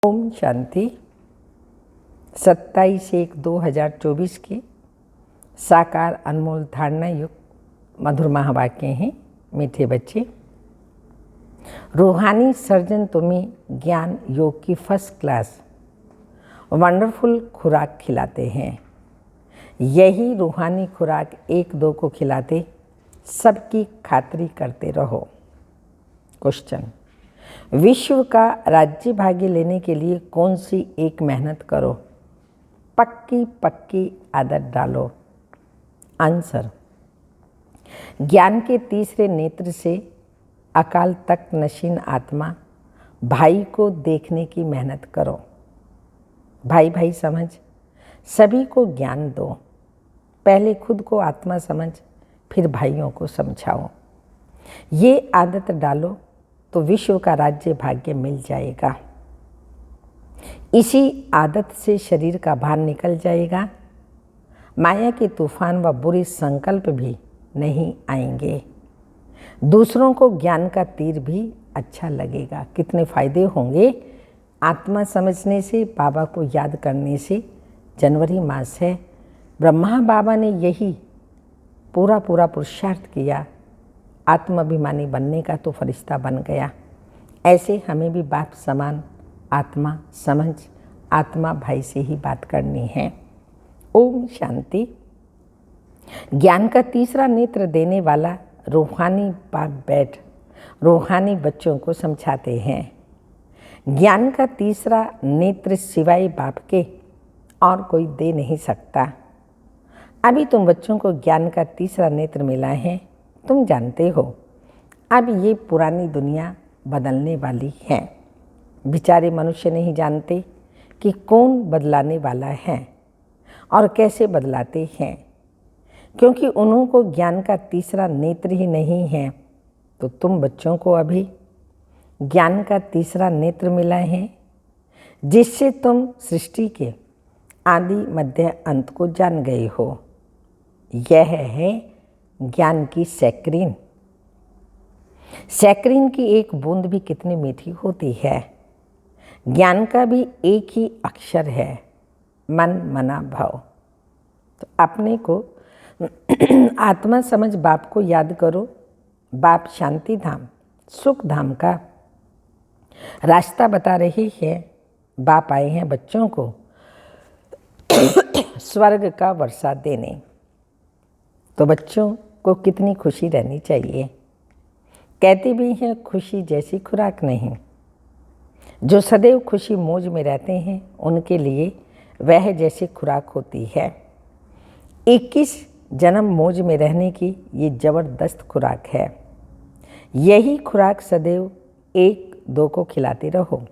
ओम शांति। 27/1/2024 के साकार अनमोल धारणा युक्त मधुर महावाक्य हैं। मीठे बच्चे, रूहानी सर्जन तुम्हें ज्ञान योग की फर्स्ट क्लास वंडरफुल खुराक खिलाते हैं। यही रूहानी खुराक 1-2 को खिलाते सबकी खातिरी करते रहो। क्वेश्चन, विश्व का राज्य भाग्य लेने के लिए कौन सी एक मेहनत करो, पक्की आदत डालो। आंसर, ज्ञान के तीसरे नेत्र से अकाल तक नशीन आत्मा भाई को देखने की मेहनत करो। भाई भाई समझ, सभी को ज्ञान दो। पहले खुद को आत्मा समझ, फिर भाइयों को समझाओ। ये आदत डालो तो विश्व का राज्य भाग्य मिल जाएगा। इसी आदत से शरीर का भार निकल जाएगा। माया के तूफान व बुरे संकल्प भी नहीं आएंगे। दूसरों को ज्ञान का तीर भी अच्छा लगेगा। कितने फायदे होंगे आत्मा समझने से, बाबा को याद करने से। जनवरी मास है, ब्रह्मा बाबा ने यही पूरा पुरुषार्थ किया। आत्माभिमानी बनने का तो फरिश्ता बन गया। ऐसे हमें भी बाप समान आत्मा समझ, आत्मा भाई से ही बात करनी है। ओम शांति। ज्ञान का तीसरा नेत्र देने वाला रूहानी बाप बैठ रूहानी बच्चों को समझाते हैं। ज्ञान का तीसरा नेत्र सिवाय बाप के और कोई दे नहीं सकता। अभी तुम बच्चों को ज्ञान का तीसरा नेत्र मिला है। तुम जानते हो अब ये पुरानी दुनिया बदलने वाली है। बेचारे मनुष्य नहीं जानते कि कौन बदलाने वाला है और कैसे बदलाते हैं, क्योंकि उन्हों को ज्ञान का तीसरा नेत्र ही नहीं है। तो तुम बच्चों को अभी ज्ञान का तीसरा नेत्र मिला है, जिससे तुम सृष्टि के आदि मध्य अंत को जान गए हो। यह है ज्ञान की सैक्रीन। सैक्रीन की एक बूंद भी कितनी मीठी होती है। ज्ञान का भी एक ही अक्षर है, मन मना भाव। तो अपने को आत्मा समझ बाप को याद करो। बाप शांति धाम, सुख धाम का रास्ता बता रही है। बाप आए हैं बच्चों को स्वर्ग का वर्षा देने। तो बच्चों को कितनी खुशी रहनी चाहिए। कहते भी हैं खुशी जैसी खुराक नहीं। जो सदैव खुशी मौज में रहते हैं उनके लिए वह जैसी खुराक होती है। 21 जन्म मौज में रहने की ये ज़बरदस्त खुराक है। यही खुराक सदैव 1-2 को खिलाते रहो।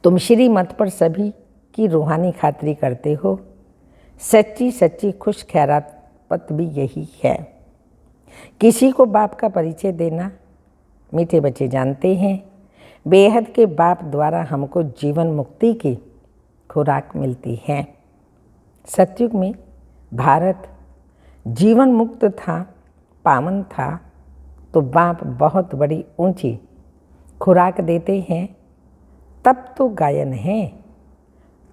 तुम श्रीमत पर सभी की रूहानी खातिरी करते हो। सच्ची खुश खैरात पत भी यही है। किसी को बाप का परिचय देना। मीठे बच्चे जानते हैं बेहद के बाप द्वारा हमको जीवन मुक्ति की खुराक मिलती है। सतयुग में भारत जीवन मुक्त था, पावन था, तो बाप बहुत बड़ी ऊंची खुराक देते हैं। तब तो गायन है।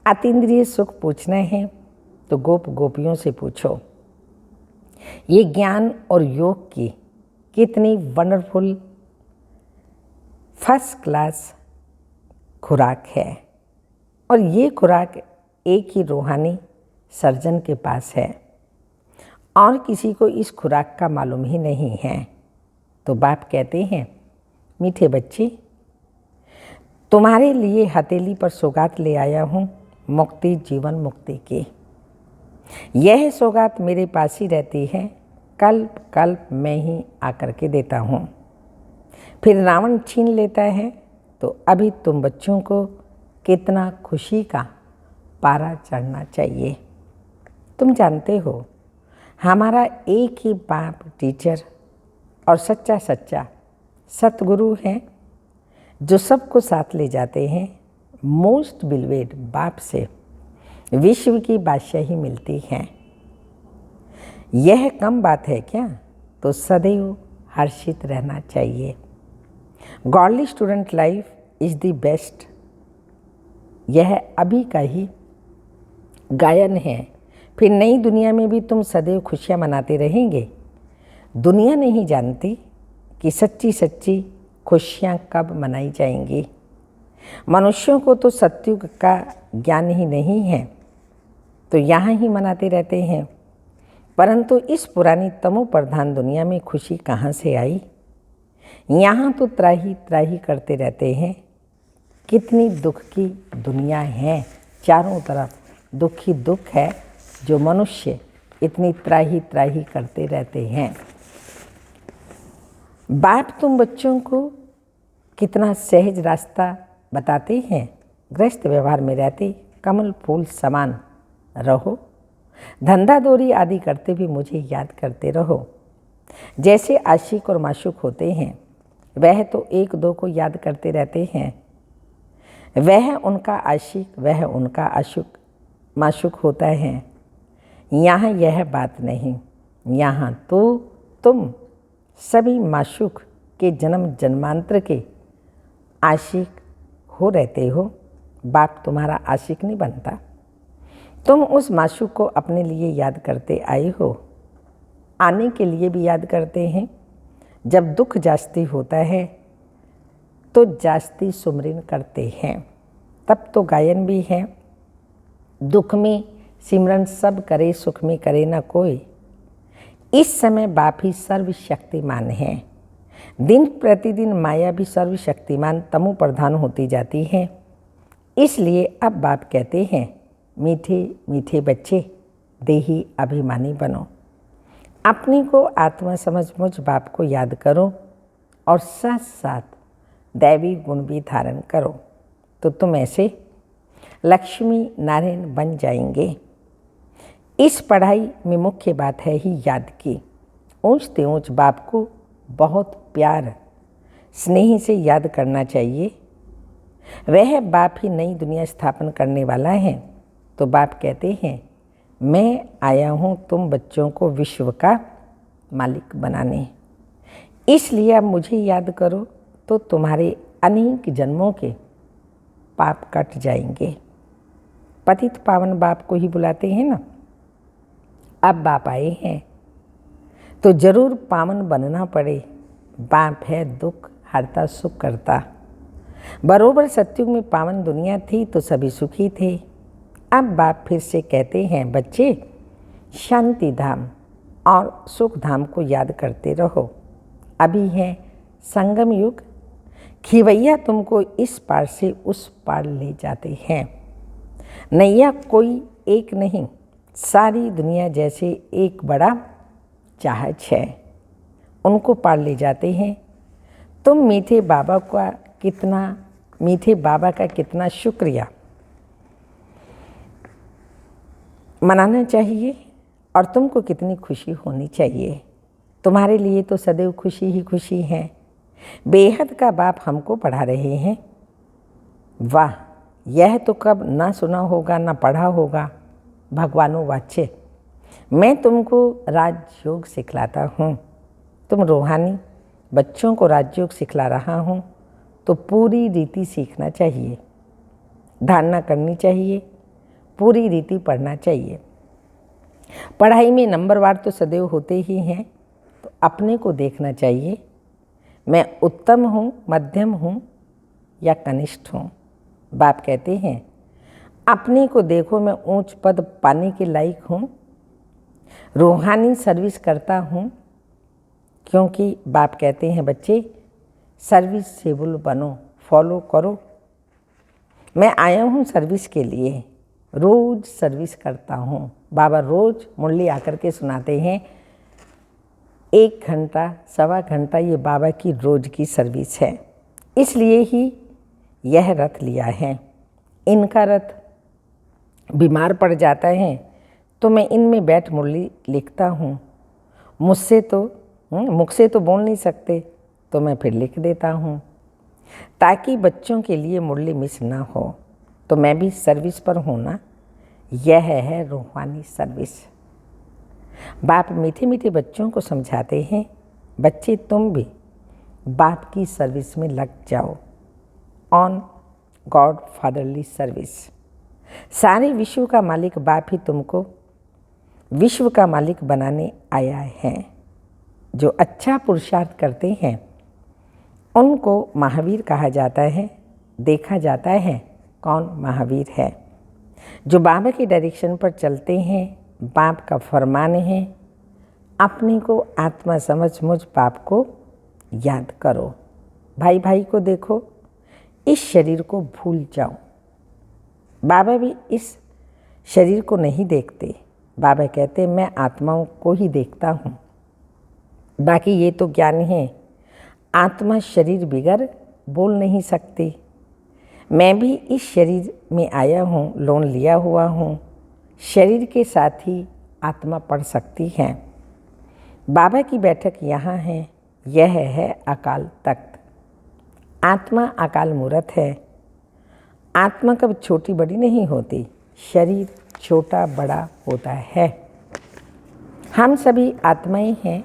अतीन्द्रिय सुख पूछना है तो गोपियों से पूछो। ये ज्ञान और योग की कितनी वंडरफुल फर्स्ट क्लास खुराक है। और ये खुराक एक ही रूहानी सर्जन के पास है और किसी को इस खुराक का मालूम ही नहीं है। तो बाप कहते हैं मीठे बच्चे, तुम्हारे लिए हथेली पर सौगात ले आया हूँ, मुक्ति जीवन मुक्ति की। यह सौगात मेरे पास ही रहती है। कल्प मैं ही आकर के देता हूँ। फिर रावण छीन लेता है। तो अभी तुम बच्चों को कितना खुशी का पारा चढ़ना चाहिए। तुम जानते हो हमारा एक ही बाप टीचर और सच्चा सतगुरु है, जो सबको साथ ले जाते हैं। मोस्ट बिलवेड बाप से विश्व की बादशाही मिलती है। यह कम बात है क्या? तो सदैव हर्षित रहना चाहिए। Godly student life is the best यह अभी का ही गायन है। फिर नई दुनिया में भी तुम सदैव खुशियाँ मनाते रहेंगे। दुनिया नहीं जानती कि सच्ची सच्ची खुशियाँ कब मनाई जाएंगी। मनुष्यों को तो सत्युग का ज्ञान ही नहीं है, तो यहाँ ही मनाते रहते हैं। परंतु इस पुरानी तमो प्रधान दुनिया में खुशी कहाँ से आई? यहाँ तो त्राही त्राही करते रहते हैं। कितनी दुख की दुनिया है, चारों तरफ दुख ही दुख है, जो मनुष्य इतनी त्राही त्राही करते रहते हैं। बाप तुम बच्चों को कितना सहज रास्ता बताते हैं। गृहस्थ व्यवहार में रहते कमल फूल समान रहो। धंधा दोरी आदि करते भी मुझे याद करते रहो। जैसे आशिक और माशूक होते हैं, वह तो एक दो को याद करते रहते हैं। वह उनका आशिक, वह उनका आशुक माशूक होता है। यहाँ यह बात नहीं। यहाँ तो तुम सभी माशूक के जन्म जन्मांतर के आशिक हो रहते हो। बाप तुम्हारा आशिक नहीं बनता। तुम उस माशूक को अपने लिए याद करते आए हो, आने के लिए भी याद करते हैं। जब दुख जास्ती होता है तो जास्ती सुमरन करते हैं। तब तो गायन भी है, दुख में सिमरन सब करे, सुख में करे न कोई। इस समय बाप ही सर्वशक्तिमान है। दिन प्रतिदिन माया भी सर्वशक्तिमान तमो प्रधान होती जाती है। इसलिए अब बाप कहते हैं, मीठे मीठे बच्चे देही अभिमानी बनो। अपनी को आत्मा समझ मुझ बाप को याद करो और साथ साथ दैवी गुण भी धारण करो, तो तुम ऐसे लक्ष्मी नारायण बन जाएंगे। इस पढ़ाई में मुख्य बात है ही याद की। ऊंचते ऊंच बाप को बहुत प्यार स्नेह से याद करना चाहिए। वह बाप ही नई दुनिया स्थापन करने वाला है। तो बाप कहते हैं, मैं आया हूँ तुम बच्चों को विश्व का मालिक बनाने। इसलिए अब मुझे याद करो तो तुम्हारे अनेक जन्मों के पाप कट जाएंगे। पतित पावन बाप को ही बुलाते हैं ना। अब बाप आए हैं तो जरूर पावन बनना पड़े। बाप है दुख हरता सुख करता। बरोबर सत्युग में पावन दुनिया थी तो सभी सुखी थे। अब बाप फिर से कहते हैं, बच्चे शांति धाम और सुख धाम को याद करते रहो। अभी है संगम युग। खिवैया तुमको इस पार से उस पार ले जाते हैं। नैया कोई एक नहीं, सारी दुनिया जैसे एक बड़ा जहाज है, उनको पार ले जाते हैं। तुम मीठे बाबा का कितना शुक्रिया मनाना चाहिए और तुमको कितनी खुशी होनी चाहिए। तुम्हारे लिए तो सदैव खुशी ही खुशी है। बेहद का बाप हमको पढ़ा रहे हैं। वाह, यह तो कब ना सुना होगा ना पढ़ा होगा। भगवानो वाच्य, मैं तुमको राजयोग सिखलाता हूँ। तुम रूहानी बच्चों को राजयोग सिखला रहा हूँ, तो पूरी रीति सीखना चाहिए, धारणा करनी चाहिए, पूरी रीति पढ़ना चाहिए। पढ़ाई में नंबरवार तो सदैव होते ही हैं, तो अपने को देखना चाहिए। मैं उत्तम हूँ, मध्यम हूँ या कनिष्ठ हूँ। बाप कहते हैं, अपने को देखो, मैं ऊंच पद पाने के लायक हूँ, रूहानी सर्विस करता हूँ। क्योंकि बाप कहते हैं, बच्चे सर्विसेबल बनो, फॉलो करो। मैं आया हूँ सर्विस के लिए, रोज़ सर्विस करता हूँ। बाबा रोज़ मुरली आकर के सुनाते हैं। 1 घंटा सवा घंटा ये बाबा की रोज़ की सर्विस है। इसलिए ही यह रथ लिया है। इनका रथ बीमार पड़ जाता है तो मैं इनमें बैठ मुरली लिखता हूँ। मुख से तो बोल नहीं सकते, तो मैं फिर लिख देता हूँ, ताकि बच्चों के लिए मुरली मिस ना हो। तो मैं भी सर्विस पर हूँ ना। यह है रूहानी सर्विस। बाप मीठे मीठे बच्चों को समझाते हैं, बच्चे तुम भी बाप की सर्विस में लग जाओ। On God fatherly service. सारे विश्व का मालिक बाप ही तुमको विश्व का मालिक बनाने आया है। जो अच्छा पुरुषार्थ करते हैं उनको महावीर कहा जाता है। देखा जाता है कौन महावीर है। जो बाबा की डायरेक्शन पर चलते हैं, बाप का फरमान है, अपने को आत्मा समझ मुझ बाप को याद करो। भाई भाई को देखो, इस शरीर को भूल जाओ। बाबा भी इस शरीर को नहीं देखते। बाबा कहते मैं आत्माओं को ही देखता हूँ। बाकी ये तो ज्ञान है, आत्मा शरीर बिगर बोल नहीं सकती। मैं भी इस शरीर में आया हूँ, लोन लिया हुआ हूँ। शरीर के साथ ही आत्मा पढ़ सकती है। बाबा की बैठक यहाँ है। यह है अकाल तख्त। आत्मा अकाल मूर्त है। आत्मा कब छोटी बड़ी नहीं होती, शरीर छोटा बड़ा होता है। हम सभी आत्माएं हैं।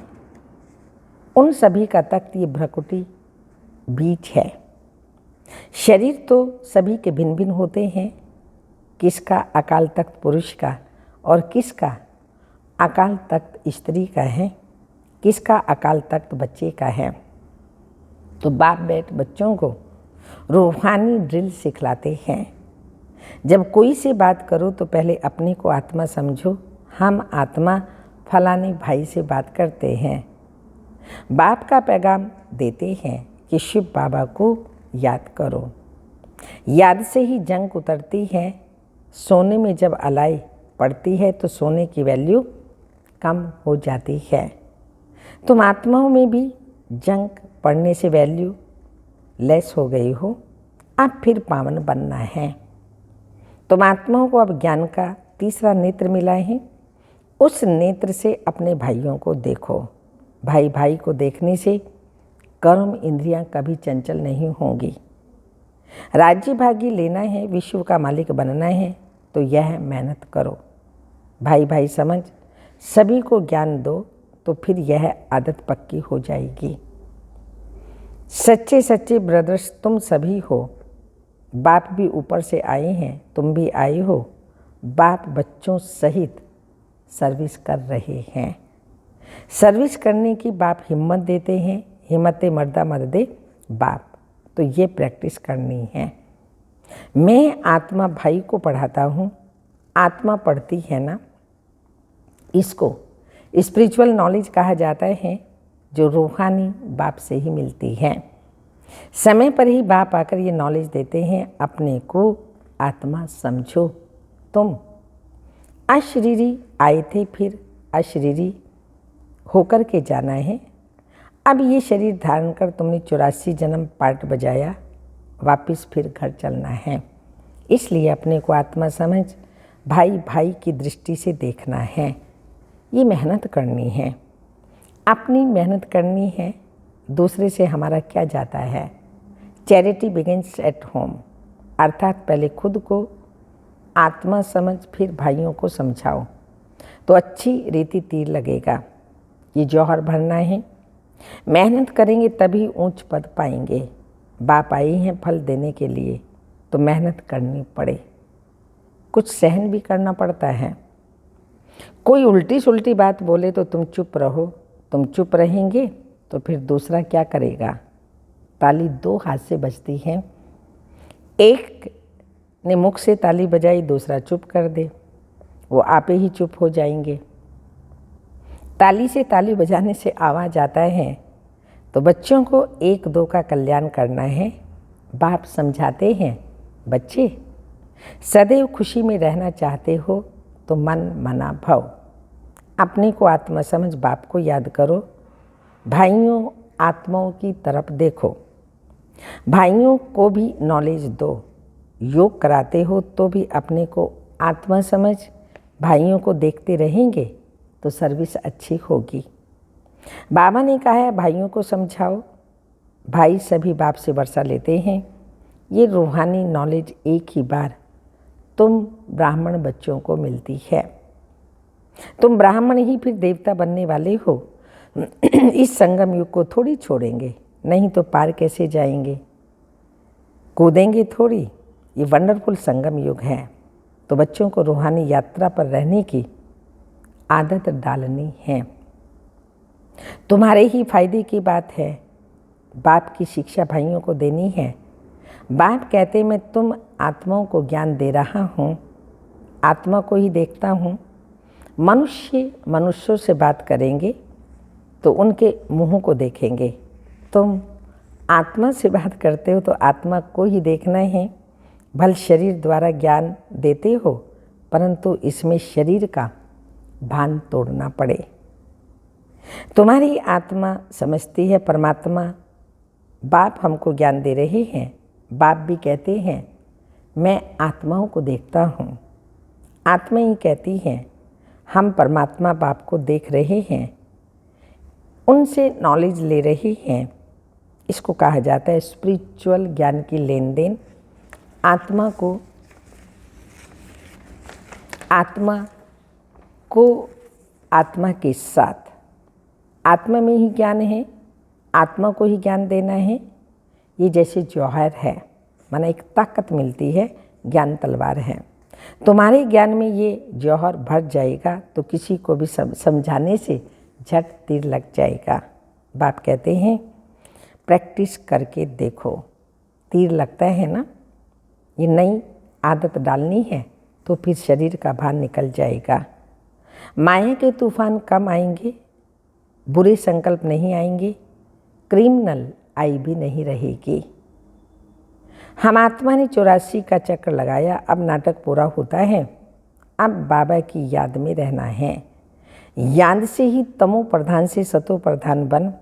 उन सभी का तख्त ये भ्रकुटी बीच है। शरीर तो सभी के भिन्न भिन्न होते हैं। किसका अकाल तख्त पुरुष का और किसका अकाल तख्त स्त्री का है, किसका अकाल तख्त बच्चे का है। तो बाप बैठ बच्चों को रूहानी ड्रिल सिखलाते हैं। जब कोई से बात करो तो पहले अपने को आत्मा समझो। हम आत्मा फलाने भाई से बात करते हैं। बाप का पैगाम देते हैं कि शिव बाबा को याद करो। याद से ही जंग उतरती है। सोने में जब अलाई पड़ती है तो सोने की वैल्यू कम हो जाती है। तुम आत्माओं में भी जंग पड़ने से वैल्यू लेस हो गई हो। अब फिर पावन बनना है। तुम आत्माओं को अब ज्ञान का तीसरा नेत्र मिला है। उस नेत्र से अपने भाइयों को देखो। भाई भाई को देखने से कर्म इंद्रियां कभी चंचल नहीं होंगी। राज्य भाग्य लेना है, विश्व का मालिक बनना है तो यह मेहनत करो। भाई भाई समझ सभी को ज्ञान दो तो फिर यह आदत पक्की हो जाएगी। सच्चे सच्चे ब्रदर्स तुम सभी हो। बाप भी ऊपर से आए हैं, तुम भी आए हो। बाप बच्चों सहित सर्विस कर रहे हैं। सर्विस करने की बाप हिम्मत देते हैं। हिम्मत मर्दा मददे बाप। तो ये प्रैक्टिस करनी है। मैं आत्मा भाई को पढ़ाता हूँ। आत्मा पढ़ती है ना। इसको स्पिरिचुअल नॉलेज कहा जाता है, जो रूहानी बाप से ही मिलती है। समय पर ही बाप आकर ये नॉलेज देते हैं। अपने को आत्मा समझो। तुम अशरीरी आए थे, फिर अशरीरी होकर के जाना है। अब ये शरीर धारण कर तुमने 84 जन्म पार्ट बजाया, वापस फिर घर चलना है। इसलिए अपने को आत्मा समझ भाई भाई की दृष्टि से देखना है। ये मेहनत करनी है, अपनी मेहनत करनी है। दूसरे से हमारा क्या जाता है। चैरिटी बिगिंस एट होम, अर्थात पहले खुद को आत्मा समझ फिर भाइयों को समझाओ तो अच्छी रीति तीर लगेगा। ये जौहर भरना है। मेहनत करेंगे तभी ऊंच पद पाएंगे। बाप आई हैं फल देने के लिए तो मेहनत करनी पड़े। कुछ सहन भी करना पड़ता है। कोई उल्टी सुल्टी बात बोले तो तुम चुप रहो। तुम चुप रहेंगे तो फिर दूसरा क्या करेगा। ताली दो हाथ से बजती है। एक ने मुख से ताली बजाई, दूसरा चुप कर दे, वो आपे ही चुप हो जाएंगे। ताली से ताली बजाने से आवाज़ आता है। तो बच्चों को एक दो का कल्याण करना है। बाप समझाते हैं, बच्चे सदैव खुशी में रहना चाहते हो तो मन मना भव। अपने को आत्मा समझ बाप को याद करो। भाइयों आत्माओं की तरफ देखो। भाइयों को भी नॉलेज दो। योग कराते हो तो भी अपने को आत्मा समझ भाइयों को देखते रहेंगे तो सर्विस अच्छी होगी। बाबा ने कहा है भाइयों को समझाओ। भाई सभी बाप से वर्षा लेते हैं। ये रूहानी नॉलेज एक ही बार तुम ब्राह्मण बच्चों को मिलती है। तुम ब्राह्मण ही फिर देवता बनने वाले हो। इस संगम युग को थोड़ी छोड़ेंगे, नहीं तो पार कैसे जाएंगे। कूदेंगे थोड़ी, ये वंडरफुल संगम युग है। तो बच्चों को रूहानी यात्रा पर रहने की आदत डालनी है। तुम्हारे ही फायदे की बात है। बाप की शिक्षा भाइयों को देनी है। बाप कहते मैं तुम आत्माओं को ज्ञान दे रहा हूँ, आत्मा को ही देखता हूँ। मनुष्य मनुष्यों से बात करेंगे तो उनके मुंह को देखेंगे। तुम आत्मा से बात करते हो तो आत्मा को ही देखना है। भल शरीर द्वारा ज्ञान देते हो, परंतु इसमें शरीर का भान तोड़ना पड़े। तुम्हारी आत्मा समझती है परमात्मा, बाप हमको ज्ञान दे रहे हैं। बाप भी कहते हैं मैं आत्माओं को देखता हूँ। आत्मा ही कहती हैं हम परमात्मा बाप को देख रहे हैं, उनसे नॉलेज ले रहे हैं। इसको कहा जाता है स्पिरिचुअल ज्ञान की लेन देन। आत्मा को आत्मा के साथ, आत्मा में ही ज्ञान है, आत्मा को ही ज्ञान देना है। ये जैसे जौहर है, माना एक ताकत मिलती है, ज्ञान तलवार है। तुम्हारे ज्ञान में ये जौहर भर जाएगा तो किसी को भी समझाने से झट तीर लग जाएगा। बाप कहते हैं प्रैक्टिस करके देखो, तीर लगता है ना। ये नई आदत डालनी है तो फिर शरीर का भार निकल जाएगा। माया के तूफान कम आएंगे, बुरे संकल्प नहीं आएंगे, क्रिमिनल आई भी नहीं रहेगी। हम आत्मा ने 84 का चक्र लगाया, अब नाटक पूरा होता है। अब बाबा की याद में रहना है। याद से ही तमो प्रधान से सतो प्रधान बन,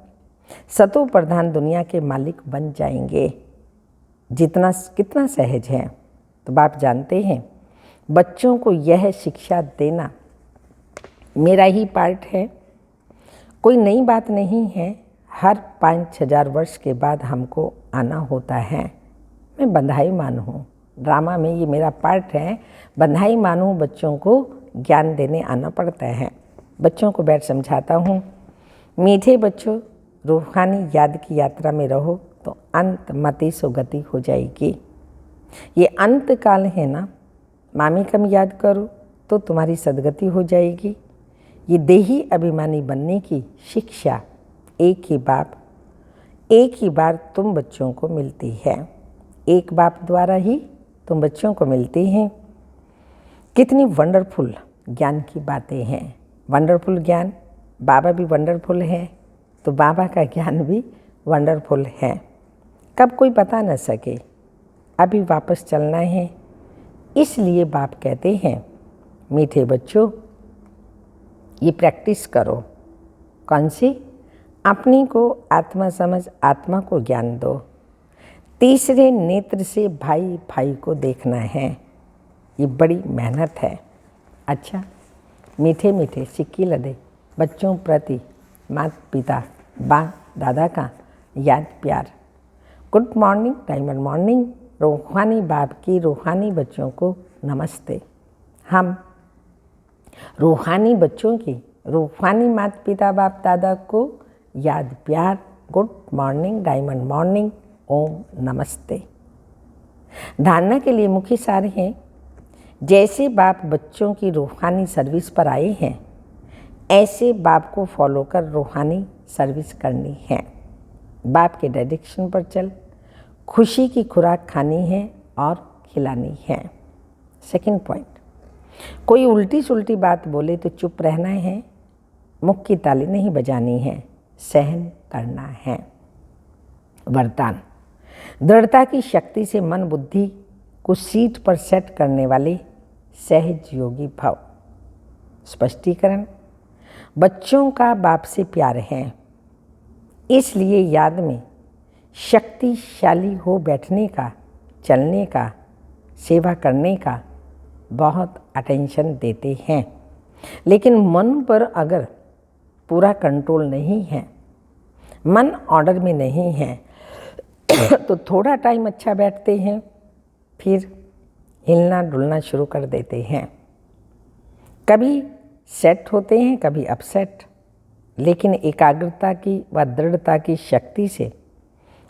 सतो प्रधान दुनिया के मालिक बन जाएंगे। कितना सहज है। तो बाप जानते हैं बच्चों को यह शिक्षा देना मेरा ही पार्ट है, कोई नई बात नहीं है। हर 5,000 वर्ष के बाद हमको आना होता है। मैं बंधाई मान हूँ, ड्रामा में ये मेरा पार्ट है। बंधाई मानूँ, बच्चों को ज्ञान देने आना पड़ता है। बच्चों को बैठ समझाता हूँ, मीठे बच्चों रूहानी याद की यात्रा में रहो तो अंत मति सुगति हो जाएगी। ये अंत काल है ना, मामी कम याद करो तो तुम्हारी सदगति हो जाएगी। ये देही अभिमानी बनने की शिक्षा एक ही बाप, एक ही बार तुम बच्चों को मिलती है। एक बाप द्वारा ही तुम बच्चों को मिलती हैं। कितनी वंडरफुल ज्ञान की बातें हैं। वंडरफुल ज्ञान, बाबा भी वंडरफुल है तो बाबा का ज्ञान भी वंडरफुल है। कब कोई बता न सके, अभी वापस चलना है। इसलिए बाप कहते हैं मीठे बच्चों ये प्रैक्टिस करो। कौन सी? अपनी को आत्मा समझ, आत्मा को ज्ञान दो। तीसरे नेत्र से भाई भाई को देखना है। ये बड़ी मेहनत है। अच्छा, मीठे मीठे सिक्की लदे बच्चों प्रति माता पिता बाप दादा का याद प्यार। Good morning, diamond morning. रूहानी बाप की रूहानी बच्चों को नमस्ते। हम रूहानी बच्चों की रूहानी माता पिता बाप दादा को याद प्यार। गुड मॉर्निंग, डायमंड मॉर्निंग, ओम नमस्ते। धारणा के लिए मुख्य सार हैं, जैसे बाप बच्चों की रूहानी सर्विस पर आए हैं, ऐसे बाप को फॉलो कर रूहानी सर्विस करनी है। बाप के डायरेक्शन पर चल, खुशी की खुराक खानी है और खिलानी है। सेकंड पॉइंट, कोई उल्टी सुल्टी बात बोले तो चुप रहना है, मुख की ताली नहीं बजानी है, सहन करना है। वरदान, दृढ़ता की शक्ति से मन बुद्धि को सीट पर सेट करने वाले सहज योगी भव। स्पष्टीकरण, बच्चों का बाप से प्यार है, इसलिए याद में शक्तिशाली हो बैठने का, चलने का, सेवा करने का बहुत अटेंशन देते हैं। लेकिन मन पर अगर पूरा कंट्रोल नहीं है, मन ऑर्डर में नहीं है तो थोड़ा टाइम अच्छा बैठते हैं, फिर हिलना डुलना शुरू कर देते हैं। कभी सेट होते हैं, कभी अपसेट। लेकिन एकाग्रता की व दृढ़ता की शक्ति से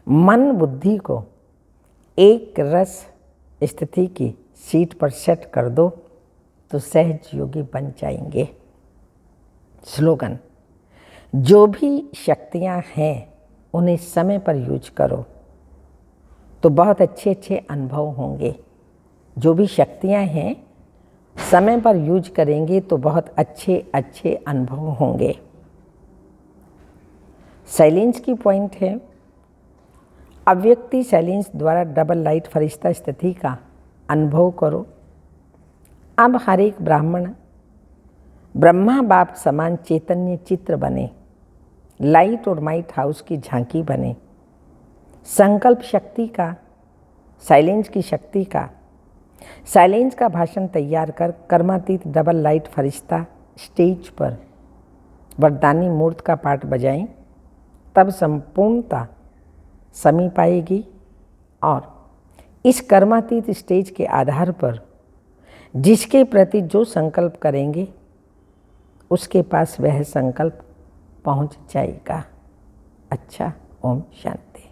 मन बुद्धि को एक रस स्थिति की सीट पर सेट कर दो तो सहज योगी बन जाएंगे। स्लोगन, जो भी शक्तियाँ हैं उन्हें समय पर यूज करो तो बहुत अच्छे अच्छे अनुभव होंगे। जो भी शक्तियाँ हैं समय पर यूज करेंगे तो बहुत अच्छे अच्छे अनुभव होंगे। साइलेंस की पॉइंट है, अव्यक्ति साइलेंस द्वारा डबल लाइट फरिश्ता स्थिति का अनुभव करो। अब हर एक ब्राह्मण ब्रह्मा बाप समान चैतन्य चित्र बने, लाइट और माइट हाउस की झांकी बने। संकल्प शक्ति का, साइलेंस की शक्ति का, साइलेंस का भाषण तैयार कर कर्मातीत डबल लाइट फरिश्ता स्टेज पर वरदानी मूर्त का पाठ बजाएं, तब संपूर्णता समीप आएगी और इस कर्मातीत स्टेज के आधार पर जिसके प्रति जो संकल्प करेंगे उसके पास वह संकल्प पहुंच जाएगा। अच्छा, ओम शांति।